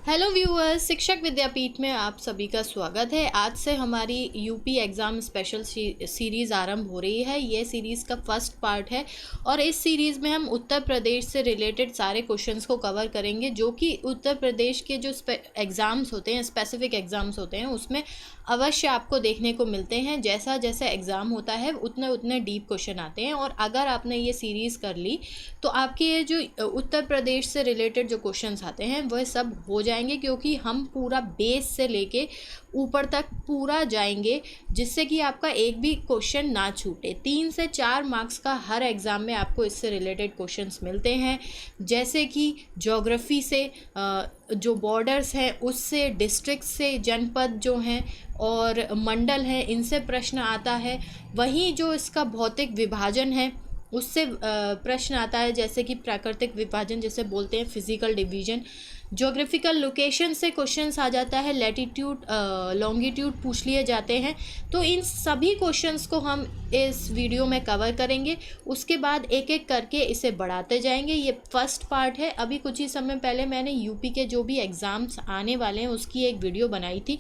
Hello viewers, शिक्षक विद्यापीठ में आप सभी का स्वागत है। आज से हमारी यूपी एग्ज़ाम स्पेशल सीरीज़ आरंभ हो रही है। ये सीरीज़ का फर्स्ट पार्ट है और इस सीरीज़ में हम उत्तर प्रदेश से रिलेटेड सारे क्वेश्चंस को कवर करेंगे, जो कि उत्तर प्रदेश के जो एग्ज़ाम्स होते हैं, स्पेसिफिक एग्ज़ाम्स होते हैं, उसमें अवश्य आपको देखने को मिलते हैं। जैसा जैसा एग्ज़ाम होता है उतने उतने डीप क्वेश्चन आते हैं और अगर आपने ये सीरीज़ कर ली तो आपके ये जो उत्तर प्रदेश से रिलेटेड जो क्वेश्चंस आते हैं वह सब हो जाएंगे, क्योंकि हम पूरा बेस से लेके ऊपर तक पूरा जाएंगे, जिससे कि आपका एक भी क्वेश्चन ना छूटे। 3 से 4 मार्क्स का हर एग्ज़ाम में आपको इससे रिलेटेड क्वेश्चंस मिलते हैं, जैसे कि ज्योग्राफी से जो बॉर्डर्स हैं उससे, डिस्ट्रिक्ट से जनपद जो हैं और मंडल हैं, इनसे प्रश्न आता है। वहीं जो इसका भौतिक विभाजन है उससे प्रश्न आता है, जैसे कि प्राकृतिक विभाजन जैसे बोलते हैं, फिजिकल डिवीजन। ज्योग्राफिकल लोकेशन से क्वेश्चंस आ जाता है, लैटिट्यूड लॉन्गिट्यूड पूछ लिए जाते हैं। तो इन सभी क्वेश्चंस को हम इस वीडियो में कवर करेंगे। उसके बाद एक एक करके इसे बढ़ाते जाएंगे। ये फर्स्ट पार्ट है। अभी कुछ ही समय पहले मैंने यूपी के जो भी एग्ज़ाम्स आने वाले हैं उसकी एक वीडियो बनाई थी,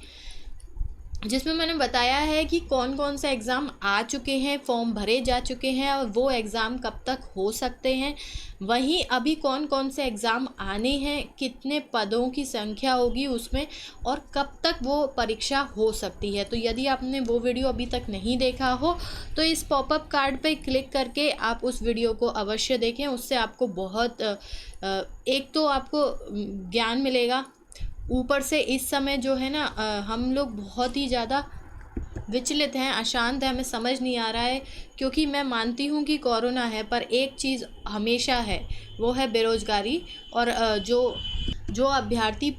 जिसमें मैंने बताया है कि कौन कौन से एग्ज़ाम आ चुके हैं, फॉर्म भरे जा चुके हैं और वो एग्ज़ाम कब तक हो सकते हैं। वहीं अभी कौन कौन से एग्ज़ाम आने हैं, कितने पदों की संख्या होगी उसमें और कब तक वो परीक्षा हो सकती है। तो यदि आपने वो वीडियो अभी तक नहीं देखा हो तो इस पॉपअप कार्ड पे क्लिक करके आप उस वीडियो को अवश्य देखें। उससे आपको बहुत एक तो आपको ज्ञान मिलेगा, ऊपर से इस समय जो है ना हम लोग बहुत ही ज़्यादा विचलित हैं, अशांत हैं, हमें समझ नहीं आ रहा है, क्योंकि मैं मानती हूँ कि कोरोना है, पर एक चीज़ हमेशा है, वो है बेरोज़गारी। और जो अभ्यर्थी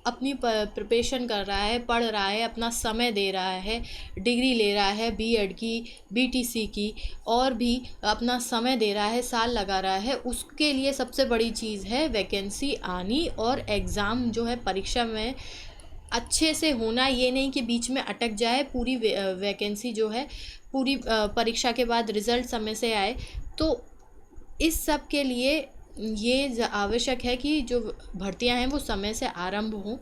अपनी प्रिपरेशन कर रहा है, पढ़ रहा है, अपना समय दे रहा है, डिग्री ले रहा है बीएड की, बीटीसी की, और भी अपना समय दे रहा है, साल लगा रहा है, उसके लिए सबसे बड़ी चीज़ है वैकेंसी आनी और एग्ज़ाम जो है परीक्षा में अच्छे से होना। ये नहीं कि बीच में अटक जाए, पूरी वैकेंसी जो है पूरी परीक्षा के बाद रिज़ल्ट समय से आए। तो इस सब के लिए ये आवश्यक है कि जो भर्तियां हैं वो समय से आरंभ हों।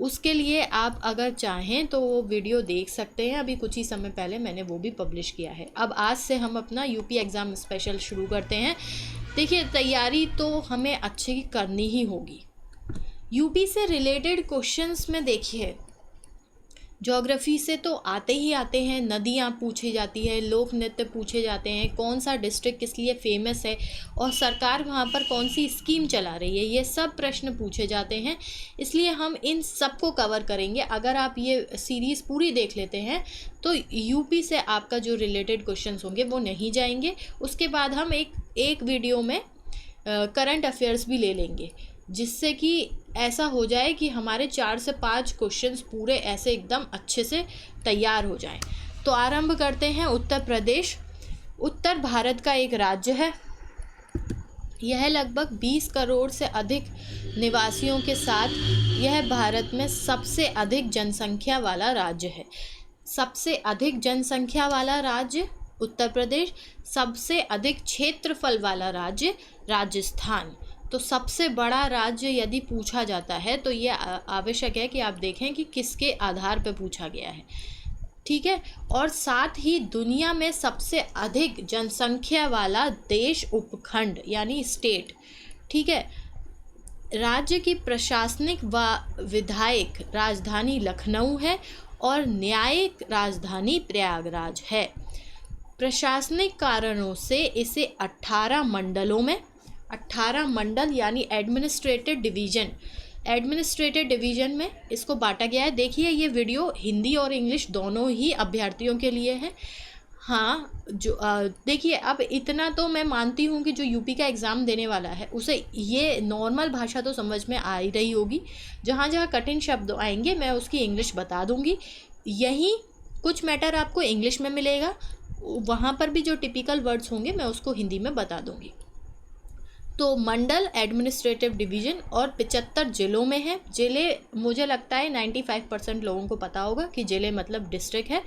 उसके लिए आप अगर चाहें तो वो वीडियो देख सकते हैं। अभी कुछ ही समय पहले मैंने वो भी पब्लिश किया है। अब आज से हम अपना यूपी एग्ज़ाम स्पेशल शुरू करते हैं। देखिए, तैयारी तो हमें अच्छी करनी ही होगी। यूपी से रिलेटेड क्वेश्चंस में देखिए, ज्योग्राफी से तो आते ही आते हैं, नदियाँ पूछी जाती है, लोक नृत्य पूछे जाते हैं, कौन सा डिस्ट्रिक्ट किस लिए फेमस है और सरकार वहाँ पर कौन सी स्कीम चला रही है, ये सब प्रश्न पूछे जाते हैं। इसलिए हम इन सब को कवर करेंगे। अगर आप ये सीरीज़ पूरी देख लेते हैं तो यूपी से आपका जो रिलेटेड क्वेश्चंस होंगे वो नहीं जाएंगे। उसके बाद हम एक वीडियो में करंट अफेयर्स भी ले लेंगे, जिससे कि ऐसा हो जाए कि हमारे 4 से 5 क्वेश्चंस पूरे ऐसे एकदम अच्छे से तैयार हो जाएं। तो आरंभ करते हैं। उत्तर प्रदेश उत्तर भारत का एक राज्य है। यह लगभग 20 करोड़ से अधिक निवासियों के साथ यह भारत में सबसे अधिक जनसंख्या वाला राज्य है। सबसे अधिक जनसंख्या वाला राज्य उत्तर प्रदेश, सबसे अधिक क्षेत्रफल वाला राज्य राजस्थान। तो सबसे बड़ा राज्य यदि पूछा जाता है तो ये आवश्यक है कि आप देखें कि किसके आधार पर पूछा गया है, ठीक है। और साथ ही दुनिया में सबसे अधिक जनसंख्या वाला देश उपखंड यानी स्टेट, ठीक है। राज्य की प्रशासनिक व विधायिक राजधानी लखनऊ है और न्यायिक राजधानी प्रयागराज है। प्रशासनिक कारणों से इसे 18 मंडलों में, 18 मंडल यानी एडमिनिस्ट्रेटिव डिवीज़न में इसको बांटा गया है। देखिए, ये वीडियो हिंदी और इंग्लिश दोनों ही अभ्यर्थियों के लिए है। हाँ, जो देखिए, अब इतना तो मैं मानती हूँ कि जो यूपी का एग्ज़ाम देने वाला है उसे ये नॉर्मल भाषा तो समझ में आ ही रही होगी। जहाँ जहाँ कठिन शब्द आएंगे मैं उसकी इंग्लिश बता दूँगी। यहीं कुछ मैटर आपको इंग्लिश में मिलेगा, वहाँ पर भी जो टिपिकल वर्ड्स होंगे मैं उसको हिंदी में बता दूँगी। तो मंडल एडमिनिस्ट्रेटिव डिवीज़न और 75 ज़िलों में है। ज़िले मुझे लगता है 95% लोगों को पता होगा कि ज़िले मतलब डिस्ट्रिक्ट है।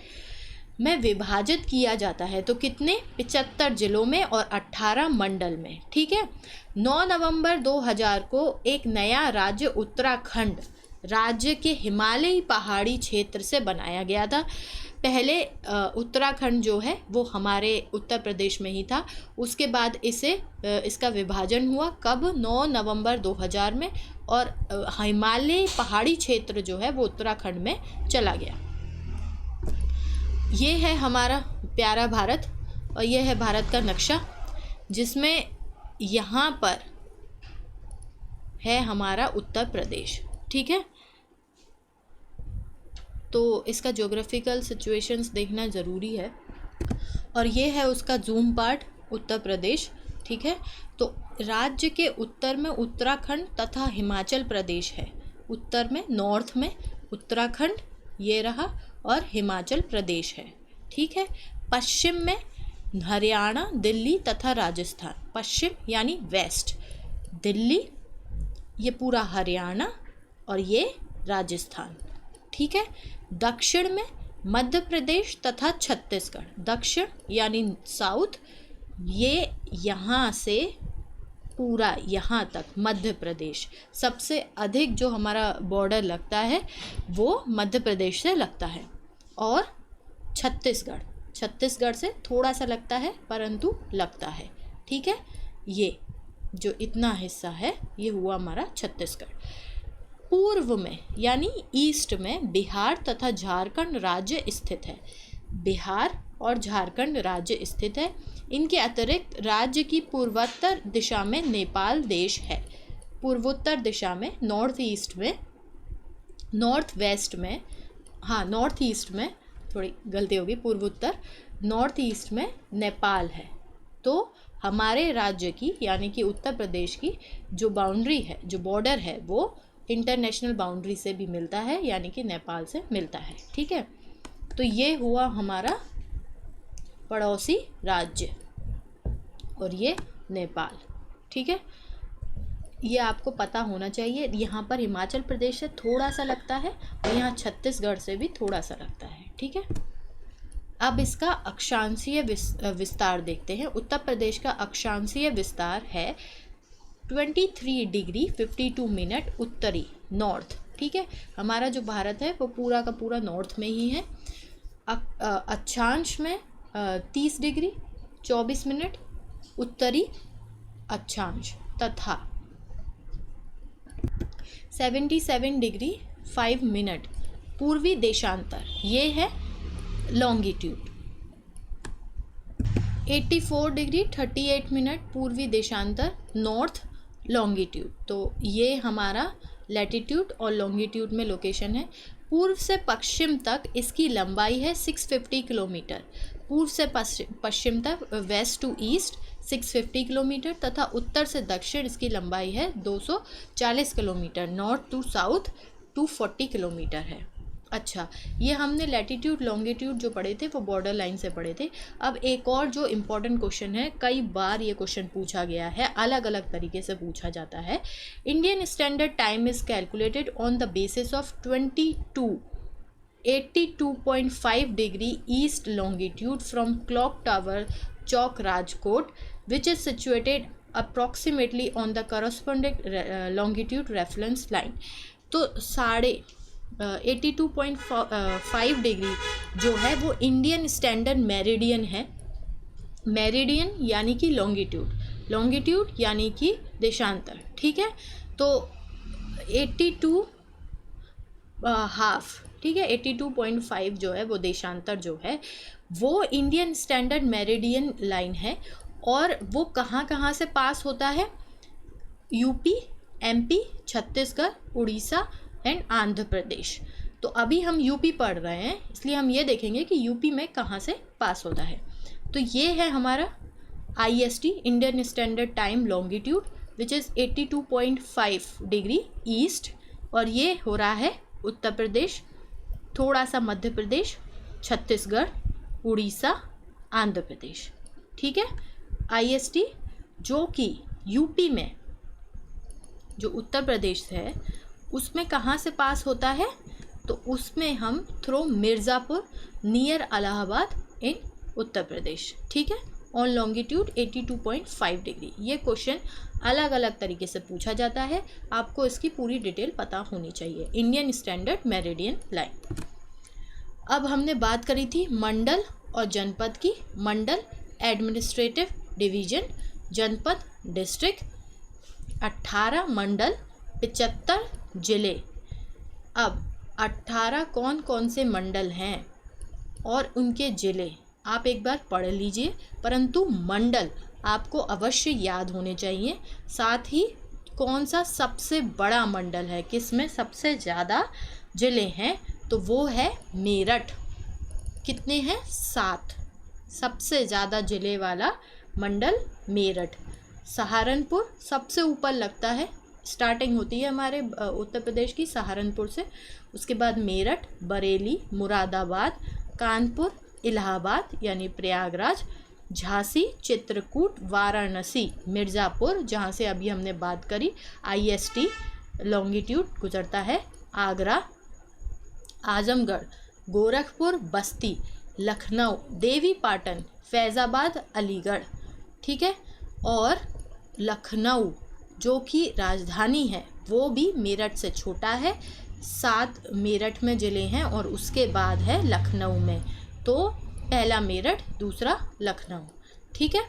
में विभाजित किया जाता है। तो कितने? 75 जिलों में और 18 मंडल में। ठीक है। 9 नवंबर 2000 को एक नया राज्य उत्तराखंड राज्य के हिमालयी पहाड़ी क्षेत्र से बनाया गया था। पहले उत्तराखंड जो है वो हमारे उत्तर प्रदेश में ही था। उसके बाद इसका विभाजन हुआ कब? 9 नवंबर 2000 में, और हिमालय पहाड़ी क्षेत्र जो है वो उत्तराखंड में चला गया। ये है हमारा प्यारा भारत, और ये है भारत का नक्शा, जिसमें यहाँ पर है हमारा उत्तर प्रदेश। ठीक है। तो इसका ज्योग्राफिकल सिचुएशंस देखना ज़रूरी है। और ये है उसका जूम पार्ट, उत्तर प्रदेश। ठीक है। तो राज्य के उत्तर में उत्तराखंड तथा हिमाचल प्रदेश है। उत्तर में, नॉर्थ में उत्तराखंड ये रहा, और हिमाचल प्रदेश है। ठीक है। पश्चिम में हरियाणा, दिल्ली तथा राजस्थान। पश्चिम यानी वेस्ट, दिल्ली, ये पूरा हरियाणा, और ये राजस्थान। ठीक है। दक्षिण में मध्य प्रदेश तथा छत्तीसगढ़। दक्षिण यानी साउथ, ये यहाँ से पूरा यहाँ तक मध्य प्रदेश। सबसे अधिक जो हमारा बॉर्डर लगता है वो मध्य प्रदेश से लगता है। और छत्तीसगढ़, छत्तीसगढ़ से थोड़ा सा लगता है, परंतु लगता है। ठीक है। ये जो इतना हिस्सा है ये हुआ हमारा छत्तीसगढ़। पूर्व में यानी ईस्ट में बिहार तथा झारखंड राज्य स्थित है। बिहार और झारखंड राज्य स्थित है। इनके अतिरिक्त राज्य की पूर्वोत्तर दिशा में नेपाल देश है। पूर्वोत्तर दिशा में, नॉर्थ ईस्ट में, नॉर्थ वेस्ट में, हाँ नॉर्थ ईस्ट में, थोड़ी गलती होगी, पूर्वोत्तर, नॉर्थ ईस्ट में नेपाल है। तो हमारे राज्य की यानी कि उत्तर प्रदेश की जो बाउंड्री है, जो बॉर्डर है, वो इंटरनेशनल बाउंड्री से भी मिलता है, यानी कि नेपाल से मिलता है। ठीक है। तो ये हुआ हमारा पड़ोसी राज्य, और ये नेपाल। ठीक है। ये आपको पता होना चाहिए। यहाँ पर हिमाचल प्रदेश से थोड़ा सा लगता है, और यहाँ छत्तीसगढ़ से भी थोड़ा सा लगता है। ठीक है। अब इसका अक्षांशीय विस्तार देखते हैं। उत्तर प्रदेश का अक्षांशीय विस्तार है 23 डिग्री 52 मिनट उत्तरी, नॉर्थ। ठीक है। हमारा जो भारत है वो पूरा का पूरा नॉर्थ में ही है। अक्षांश में 30 डिग्री 24 मिनट उत्तरी अक्षांश, तथा 77 डिग्री 5 मिनट पूर्वी देशांतर, ये है लॉन्गिट्यूड। 84 डिग्री 38 मिनट पूर्वी देशांतर, नॉर्थ लॉन्गिट्यूड। तो ये हमारा लैटिट्यूड और लॉन्गिट्यूड में लोकेशन है। पूर्व से पश्चिम तक इसकी लंबाई है 650 किलोमीटर। पूर्व से पश्चिम तक, वेस्ट टू ईस्ट 650 किलोमीटर, तथा उत्तर से दक्षिण इसकी लंबाई है 240 kilometre. North to south 240 kilometre है। अच्छा, ये हमने लैटिट्यूड लॉन्गिट्यूड जो पढ़े थे वो बॉर्डर लाइन से पढ़े थे। अब एक और जो इम्पोर्टेंट क्वेश्चन है, कई बार ये क्वेश्चन पूछा गया है, अलग अलग तरीके से पूछा जाता है। Indian standard time is calculated on the basis of 82.5 degree east longitude from clock tower Chowk Rajkot, which is situated approximately on the corresponding longitude reference line. तो 82.5 डिग्री जो है वो इंडियन स्टैंडर्ड मेरिडियन है। मेरिडियन यानी कि longitude, longitude यानी कि देशांतर। ठीक है। तो 82 हाफ, ठीक है, 82.5 जो है वो देशांतर जो है वो इंडियन स्टैंडर्ड मेरिडियन लाइन है। और वो कहाँ कहाँ से पास होता है? UP, MP, Chhattisgarh, Orissa and Andhra Pradesh. तो अभी हम यूपी पढ़ रहे हैं, इसलिए हम ये देखेंगे कि यूपी में कहाँ से पास होता है। तो ये है हमारा IST, Indian standard time longitude, which is 82.5 degree east, और ये हो रहा है उत्तर प्रदेश, थोड़ा सा मध्य प्रदेश, छत्तीसगढ़, उड़ीसा, आंध्र प्रदेश। ठीक है। IST जो कि यूपी में, जो उत्तर प्रदेश है उसमें कहाँ से पास होता है? तो उसमें हम थ्रो मिर्ज़ापुर नियर इलाहाबाद इन उत्तर प्रदेश, ठीक है, ऑन लॉन्गिट्यूड 82.5 डिग्री। ये क्वेश्चन अलग अलग तरीके से पूछा जाता है, आपको इसकी पूरी डिटेल पता होनी चाहिए। Indian standard meridian line. अब हमने बात करी थी मंडल और जनपद की। मंडल एडमिनिस्ट्रेटिव डिवीजन, जनपद डिस्ट्रिक्ट। 18 मंडल, 75 जिले। अब 18 कौन कौन से मंडल हैं और उनके ज़िले आप एक बार पढ़ लीजिए, परंतु मंडल आपको अवश्य याद होने चाहिए। साथ ही कौन सा सबसे बड़ा मंडल है, किसमें सबसे ज़्यादा ज़िले हैं, तो वो है मेरठ। कितने हैं? 7। सबसे ज़्यादा ज़िले वाला मंडल मेरठ। सहारनपुर सबसे ऊपर लगता है, स्टार्टिंग होती है हमारे उत्तर प्रदेश की सहारनपुर से। उसके बाद मेरठ, बरेली, मुरादाबाद, कानपुर, इलाहाबाद यानी प्रयागराज, झांसी, चित्रकूट, वाराणसी, मिर्ज़ापुर जहाँ से अभी हमने बात करी, IST लॉन्गिट्यूड गुजरता है, आगरा, आजमगढ़, गोरखपुर, बस्ती, लखनऊ, देवी पाटन, फैज़ाबाद, अलीगढ़, ठीक है। और लखनऊ जो कि राजधानी है वो भी मेरठ से छोटा है। 7 मेरठ में ज़िले हैं और उसके बाद है लखनऊ में, तो पहला मेरठ, दूसरा लखनऊ, ठीक है।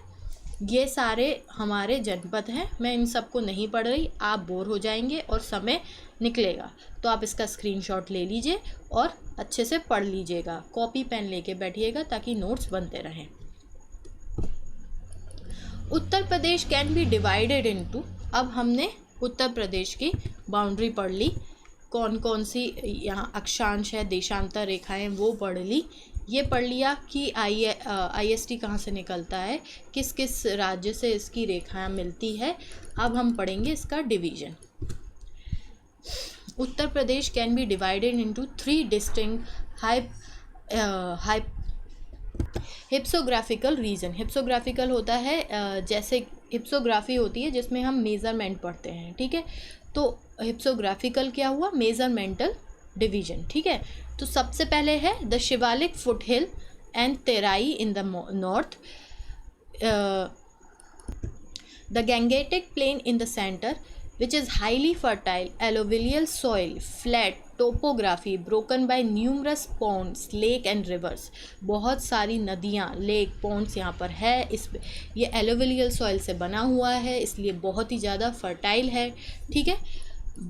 ये सारे हमारे जनपद हैं। मैं इन सबको नहीं पढ़ रही, आप बोर हो जाएंगे और समय निकलेगा, तो आप इसका स्क्रीनशॉट ले लीजिए और अच्छे से पढ़ लीजिएगा। कॉपी पेन लेके बैठिएगा ताकि नोट्स बनते रहें। उत्तर Pradesh can be divided into. अब हमने उत्तर प्रदेश की बाउंड्री पढ़ ली, कौन कौन सी यहाँ अक्षांश है, देशांतर रेखाएं, वो पढ़ ली। ये पढ़ लिया कि IST कहाँ से निकलता है, किस किस राज्य से इसकी रेखाएं मिलती है। अब हम पढ़ेंगे इसका division. Uttar Pradesh can be divided into 3 distinct hypsographical region. Hypsographical होता है जैसे हिप्सोग्राफी होती है जिसमें हम मेज़रमेंट पढ़ते हैं, ठीक है। तो हिप्सोग्राफिकल क्या हुआ? मेज़रमेंटल डिवीजन, ठीक है। तो सबसे पहले है the Shivalik foothill and Terai in the north, the Gangetic plain in the centre which is highly fertile, alluvial soil, flat topography broken by numerous ponds, lake and rivers। बहुत सारी नदियाँ, लेक, पॉन्ड्स यहाँ पर है। ये alluvial soil से बना हुआ है, इसलिए बहुत ही ज़्यादा फर्टाइल है, ठीक है।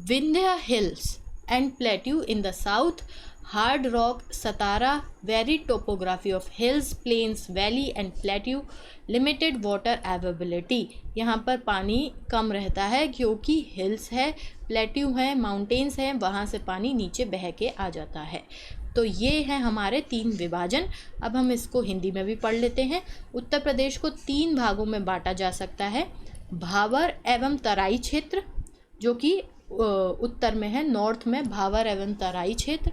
Vindhya hills and plateau in the south, hard rock, Satara, very topography of hills, plains, valley and plateau, limited water availability. यहाँ पर पानी कम रहता है क्योंकि हिल्स है, प्लेट्यू है, माउंटेन्स हैं, वहाँ से पानी नीचे बह के आ जाता है। तो ये हैं हमारे 3 विभाजन। अब हम इसको हिंदी में भी पढ़ लेते हैं। उत्तर प्रदेश को 3 भागों में बांटा जा सकता है। भाबर एवं तराई क्षेत्र जो कि उत्तर में है, नॉर्थ में भाबर एवं तराई क्षेत्र,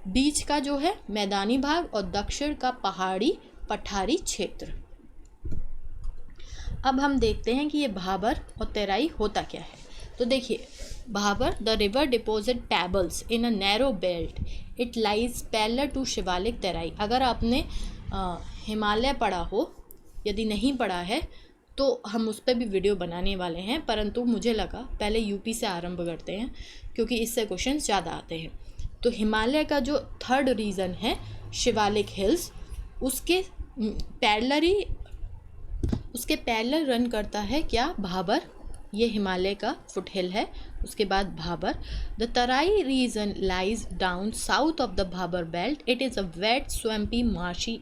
बीच का जो है मैदानी भाग और दक्षिण का पहाड़ी पठारी क्षेत्र। अब हम देखते हैं कि ये भाबर और तराई होता क्या है। तो देखिए, Bhabar the river deposit pebbles in a narrow belt, it lies parallel to Shivalik Terai. अगर आपने हिमालय पढ़ा हो, यदि नहीं पढ़ा है तो हम उस पर भी वीडियो बनाने वाले हैं, परंतु मुझे लगा पहले UP से आरंभ करते हैं क्योंकि इससे क्वेश्चन ज़्यादा आते हैं। तो हिमालय का जो 3rd रीजन है शिवालिक हिल्स, उसके पैरेलल रन करता है क्या? भाबर, ये हिमालय का फुट हिल है। उसके बाद Bhabar. The Terai region lies down south of the Bhabar belt, it is a wet swampy marshy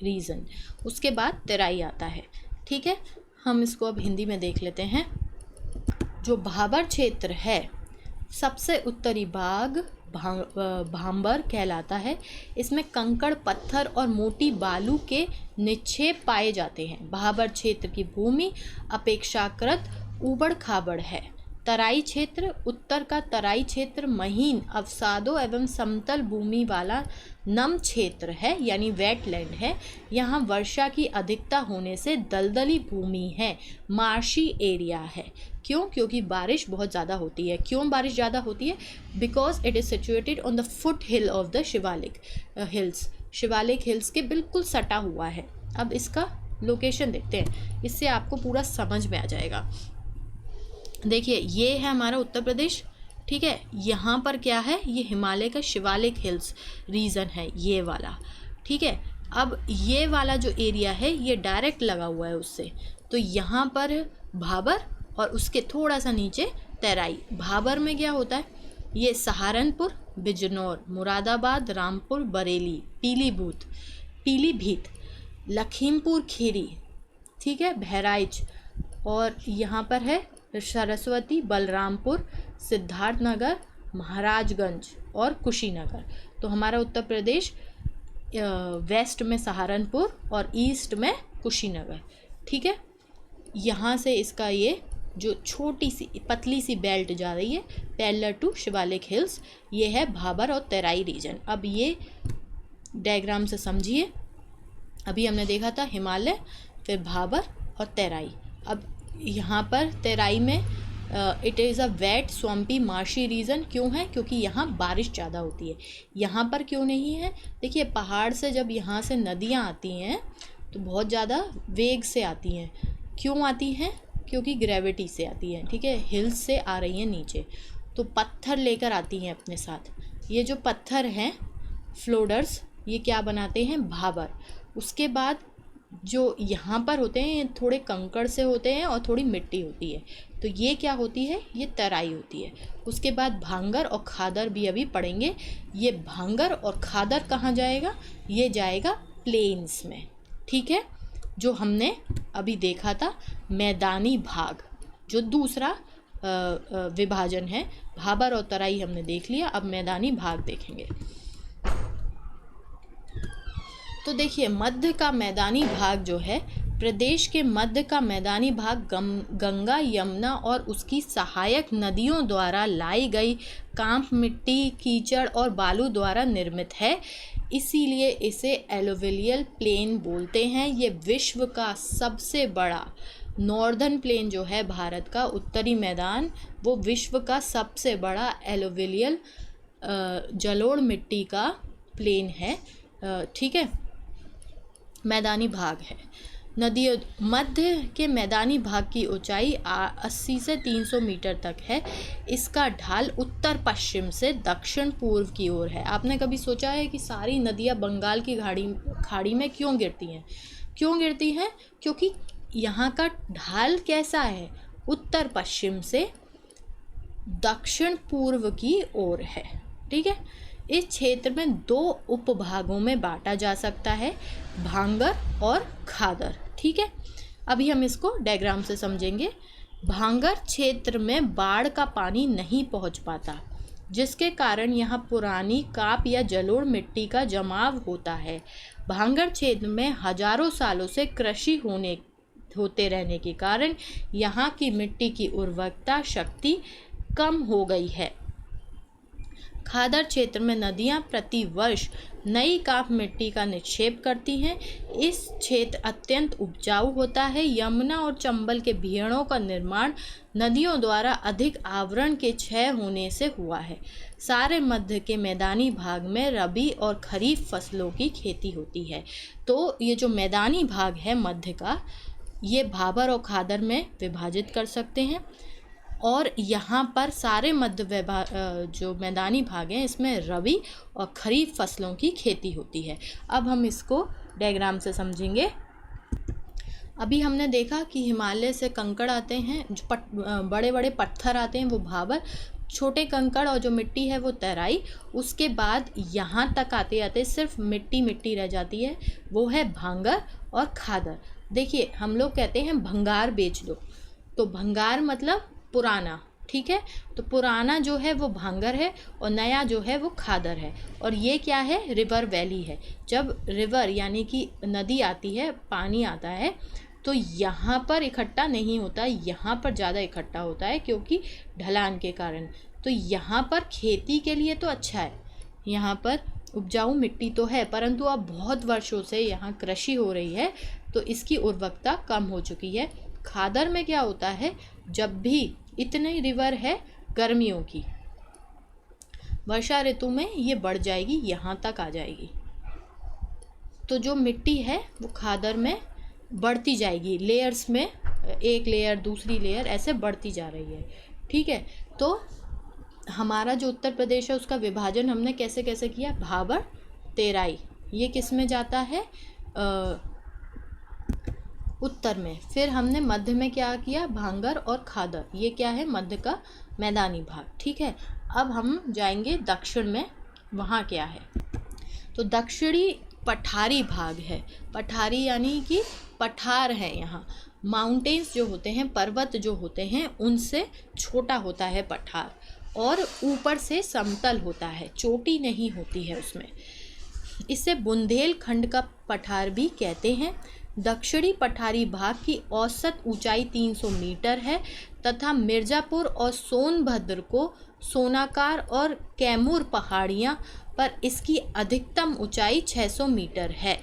region. उसके बाद तराई आता है, ठीक है। हम इसको अब हिंदी में देख लेते हैं। जो भाबर क्षेत्र है, सबसे उत्तरी भाग भांबर कहलाता है। इसमें कंकड़, पत्थर और मोटी बालू के निक्षेप पाए जाते हैं। भाबर क्षेत्र की भूमि अपेक्षाकृत ऊबड़ खाबड़ है। तराई क्षेत्र, उत्तर का तराई क्षेत्र महीन अवसादों एवं समतल भूमि वाला नम क्षेत्र है, यानी वेटलैंड है। यहाँ वर्षा की अधिकता होने से दलदली भूमि है, मार्शी एरिया है। क्यों? क्योंकि बारिश बहुत ज़्यादा होती है। क्यों बारिश ज़्यादा होती है? Because it is situated on the foot hill of the Shivalik hills. Shivalik hills के बिल्कुल सटा हुआ है। अब इसका लोकेशन देखते हैं, इससे आपको पूरा समझ में आ जाएगा। देखिए ये है हमारा उत्तर प्रदेश, ठीक है। यहाँ पर क्या है? ये हिमालय का शिवालिक हिल्स रीजन है, ये वाला, ठीक है। अब ये वाला जो एरिया है ये डायरेक्ट लगा हुआ है उससे, तो यहाँ पर भाबर और उसके थोड़ा सा नीचे तराई। भाबर में क्या होता है? ये सहारनपुर, बिजनौर, मुरादाबाद, रामपुर, बरेली, पीलीभीत, लखीमपुर खीरी, ठीक है, बहराइच, और यहाँ पर है सरस्वती, बलरामपुर, सिद्धार्थनगर, महाराजगंज और कुशीनगर। तो हमारा उत्तर प्रदेश वेस्ट में सहारनपुर और ईस्ट में कुशीनगर, ठीक है। यहाँ से इसका ये जो छोटी सी पतली सी बेल्ट जा रही है पैरेलल टू शिवालिक हिल्स, ये है भाबर और तराई रीजन। अब ये डायग्राम से समझिए, अभी हमने देखा था हिमालय, फिर भाबर और तराई। अब यहाँ पर तराई में it is a wet swampy marshy region. क्यों है? क्योंकि यहाँ बारिश ज़्यादा होती है। यहाँ पर क्यों नहीं है? देखिए पहाड़ से जब यहाँ से नदियाँ आती हैं तो बहुत ज़्यादा वेग से आती हैं। क्यों आती हैं? क्योंकि ग्रेविटी से आती हैं, ठीक है, हिल्स से आ रही हैं नीचे, तो पत्थर लेकर आती हैं अपने साथ। ये जो पत्थर हैं फ्लोडर्स, ये क्या बनाते हैं? भाबर। उसके बाद जो यहाँ पर होते हैं ये थोड़े कंकड़ से होते हैं और थोड़ी मिट्टी होती है, तो ये क्या होती है? ये तराई होती है। उसके बाद भांगर और खादर भी अभी पढ़ेंगे। ये भांगर और खादर कहाँ जाएगा? ये जाएगा प्लेन्स में, ठीक है। जो हमने अभी देखा था मैदानी भाग, जो दूसरा विभाजन है, भाबर और तराई हमने देख लिया, अब मैदानी भाग देखेंगे। तो देखिए मध्य का मैदानी भाग जो है, प्रदेश के मध्य का मैदानी भाग गंगा, यमुना और उसकी सहायक नदियों द्वारा लाई गई कांप मिट्टी, कीचड़ और बालू द्वारा निर्मित है, इसीलिए इसे एलुवियल प्लेन बोलते हैं। ये विश्व का सबसे बड़ा नॉर्दर्न प्लेन जो है भारत का उत्तरी मैदान, वो विश्व का सबसे बड़ा एलुवियल जलोढ़ मिट्टी का प्लेन है, ठीक है, मैदानी भाग है। नदियों मध्य के मैदानी भाग की ऊंचाई 80 से 300 मीटर तक है। इसका ढाल उत्तर पश्चिम से दक्षिण पूर्व की ओर है। आपने कभी सोचा है कि सारी नदियां बंगाल की खाड़ी में क्यों गिरती हैं? क्यों गिरती हैं? क्योंकि यहाँ का ढाल कैसा है? उत्तर पश्चिम से दक्षिण पूर्व की ओर है, ठीक है। इस क्षेत्र में दो उपभागों में बांटा जा सकता है, भांगर और खादर, ठीक है। अभी हम इसको डायग्राम से समझेंगे। भांगर क्षेत्र में बाढ़ का पानी नहीं पहुंच पाता, जिसके कारण यहाँ पुरानी काप या जलोढ़ मिट्टी का जमाव होता है। भांगर क्षेत्र में हजारों सालों से कृषि होते रहने के कारण यहाँ की मिट्टी की उर्वरता शक्ति कम हो गई है। खादर क्षेत्र में नदियां प्रति वर्ष नई काप मिट्टी का निक्षेप करती हैं। इस क्षेत्र अत्यंत उपजाऊ होता है। यमुना और चंबल के भीड़ों का निर्माण नदियों द्वारा अधिक आवरण के क्षय होने से हुआ है। सारे मध्य के मैदानी भाग में रबी और खरीफ फसलों की खेती होती है। तो ये जो मैदानी भाग है मध्य का, ये भाबर और खादर में विभाजित कर सकते हैं। और यहाँ पर सारे मध्य जो मैदानी भाग हैं इसमें रबी और खरीफ फसलों की खेती होती है। अब हम इसको डायग्राम से समझेंगे। अभी हमने देखा कि हिमालय से कंकड़ आते हैं, जो बड़े बड़े पत्थर आते हैं वो भाबर, छोटे कंकड़ और जो मिट्टी है वो तराई। उसके बाद यहाँ तक आते आते सिर्फ मिट्टी मिट्टी रह जाती है, वो है भांगर और खादर। देखिए हम लोग कहते हैं भंगार बेच दो, तो भंगार मतलब पुराना, ठीक है। तो पुराना जो है वो भांगर है और नया जो है वो खादर है। और ये क्या है? रिवर वैली है। जब रिवर यानी कि नदी आती है, पानी आता है, तो यहाँ पर इकट्ठा नहीं होता, यहाँ पर ज़्यादा इकट्ठा होता है क्योंकि ढलान के कारण। तो यहाँ पर खेती के लिए तो अच्छा है, यहाँ पर उपजाऊ मिट्टी तो है, परंतु अब बहुत वर्षों से यहाँ कृषि हो रही है तो इसकी उर्वरकता कम हो चुकी है। खादर में क्या होता है, जब भी इतनी रिवर है गर्मियों की, वर्षा ऋतु में ये बढ़ जाएगी, यहाँ तक आ जाएगी। तो जो मिट्टी है वो खादर में बढ़ती जाएगी, लेयर्स में, एक लेयर दूसरी लेयर ऐसे बढ़ती जा रही है। ठीक है, तो हमारा जो उत्तर प्रदेश है उसका विभाजन हमने कैसे कैसे किया, भाबर तेराई, ये किस में जाता है, उत्तर में। फिर हमने मध्य में क्या किया, भांगर और खादर, ये क्या है, मध्य का मैदानी भाग। ठीक है, अब हम जाएंगे दक्षिण में, वहाँ क्या है। तो दक्षिणी पठारी भाग है, पठारी यानी कि पठार है। यहाँ माउंटेन्स जो होते हैं, पर्वत जो होते हैं, उनसे छोटा होता है पठार, और ऊपर से समतल होता है, चोटी नहीं होती है उसमें। इसे बुंदेलखंड का पठार भी कहते हैं। दक्षिणी पठारी भाग की औसत ऊंचाई 300 मीटर है तथा मिर्ज़ापुर और सोनभद्र को सोनाकार और कैमूर पहाड़ियाँ पर इसकी अधिकतम ऊंचाई 600 मीटर है।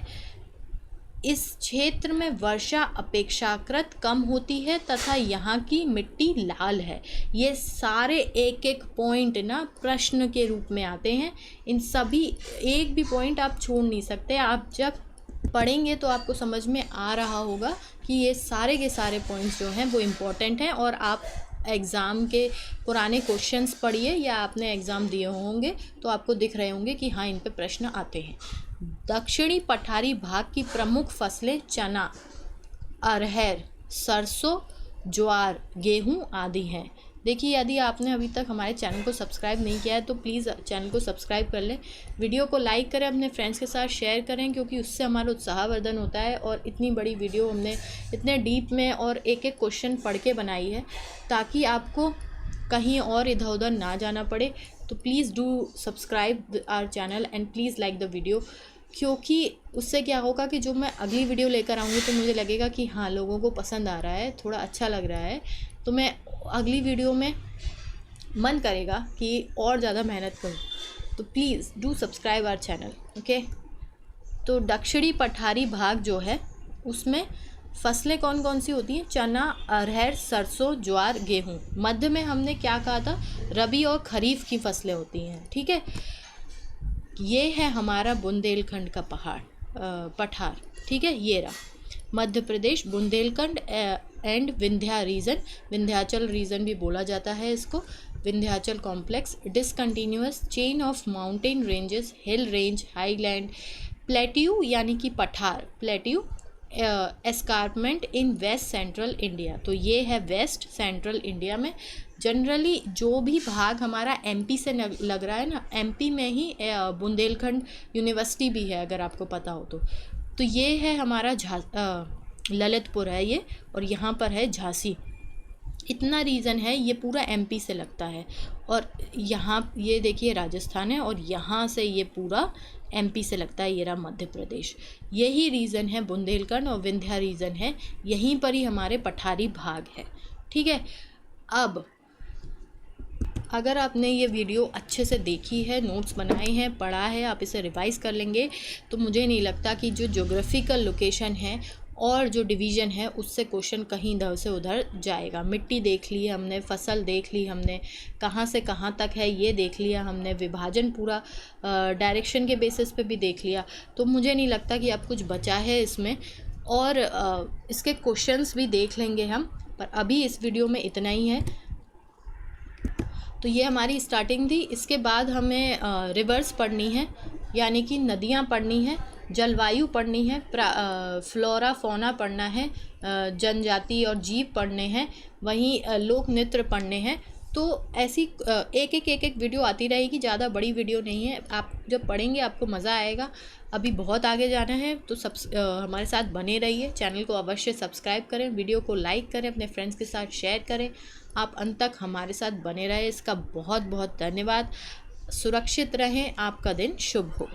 इस क्षेत्र में वर्षा अपेक्षाकृत कम होती है तथा यहाँ की मिट्टी लाल है। ये सारे एक एक पॉइंट ना प्रश्न के रूप में आते हैं, इन सभी एक भी पॉइंट आप छोड़ नहीं सकते। आप जब पढ़ेंगे तो आपको समझ में आ रहा होगा कि ये सारे के सारे पॉइंट्स जो हैं वो इम्पोर्टेंट हैं, और आप एग्ज़ाम के पुराने क्वेश्चंस पढ़िए या आपने एग्ज़ाम दिए होंगे तो आपको दिख रहे होंगे कि हाँ, इन पे प्रश्न आते हैं। दक्षिणी पठारी भाग की प्रमुख फसलें चना, अरहर, सरसों, ज्वार, गेहूं आदि हैं। देखिए, यदि आपने अभी तक हमारे चैनल को सब्सक्राइब नहीं किया है तो प्लीज़ चैनल को सब्सक्राइब कर लें, वीडियो को लाइक करें, अपने फ्रेंड्स के साथ शेयर करें, क्योंकि उससे हमारा उत्साहवर्धन होता है। और इतनी बड़ी वीडियो हमने इतने डीप में और एक एक क्वेश्चन पढ़ के बनाई है ताकि आपको कहीं और इधर उधर ना जाना पड़े। तो please do subscribe our channel and please like the video, क्योंकि उससे क्या होगा कि जो मैं अगली वीडियो लेकर आऊँगी तो मुझे लगेगा कि हाँ, लोगों को पसंद आ रहा है, थोड़ा अच्छा लग रहा है, तो मैं अगली वीडियो में मन करेगा कि और ज़्यादा मेहनत करूँ। तो please do subscribe our channel, okay. तो दक्षिणी पठारी भाग जो है उसमें फसलें कौन कौन सी होती हैं, चना, अरहर, सरसों, ज्वार, गेहूँ। मध्य में हमने क्या कहा था, रबी और खरीफ की फसलें होती हैं। ठीक है, ये है हमारा बुंदेलखंड का पठार। ठीक है, ये रहा Madhya Pradesh, Bundelkhand and Vindhya region, Vindhyachal region भी बोला जाता है इसको। Vindhyachal complex, discontinuous chain of mountain ranges, hill range, highland, plateau यानी कि पठार, plateau escarpment in west central India. तो ये है वेस्ट सेंट्रल इंडिया में। जनरली जो भी भाग हमारा एमपी से लग रहा है ना, एमपी में ही बुंदेलखंड यूनिवर्सिटी भी है, अगर आपको पता हो तो ये है हमारा ललितपुर है ये, और यहाँ पर है झांसी। इतना रीज़न है, ये पूरा एमपी से लगता है। और यहाँ ये देखिए राजस्थान है, और यहाँ से ये पूरा एमपी से लगता है, ये रहा मध्य प्रदेश। यही रीज़न है बुंदेलखंड और विंध्या रीज़न है, यहीं पर ही हमारे पठारी भाग है। ठीक है, अब अगर आपने ये वीडियो अच्छे से देखी है, नोट्स बनाए हैं, पढ़ा है, आप इसे रिवाइज कर लेंगे, तो मुझे नहीं लगता कि जो ज्योग्राफिकल लोकेशन है और जो डिवीज़न है उससे क्वेश्चन कहीं इधर से उधर जाएगा। मिट्टी देख ली हमने, फसल देख ली हमने, कहाँ से कहाँ तक है ये देख लिया हमने, विभाजन पूरा डायरेक्शन के बेसिस पे भी देख लिया। तो मुझे नहीं लगता कि अब कुछ बचा है इसमें, और इसके क्वेश्चंस भी देख लेंगे हम, पर अभी इस वीडियो में इतना ही है। तो ये हमारी स्टार्टिंग थी। इसके बाद हमें रिवर्स पढ़नी है, यानी कि नदियाँ पढ़नी है, जलवायु पढ़नी है, फ्लोरा फौना पढ़ना है, जनजाति और जीव पढ़ने हैं, वहीं लोक नृत्य पढ़ने हैं। तो ऐसी एक एक वीडियो आती रहेगी, ज़्यादा बड़ी वीडियो नहीं है। आप जब पढ़ेंगे आपको मज़ा आएगा। अभी बहुत आगे जाना है, तो हमारे साथ बने रहिए। चैनल को अवश्य सब्सक्राइब करें, वीडियो को लाइक करें, अपने फ्रेंड्स के साथ शेयर करें। आप अंत तक हमारे साथ बने रहे, इसका बहुत बहुत धन्यवाद। सुरक्षित रहें, आपका दिन शुभ हो।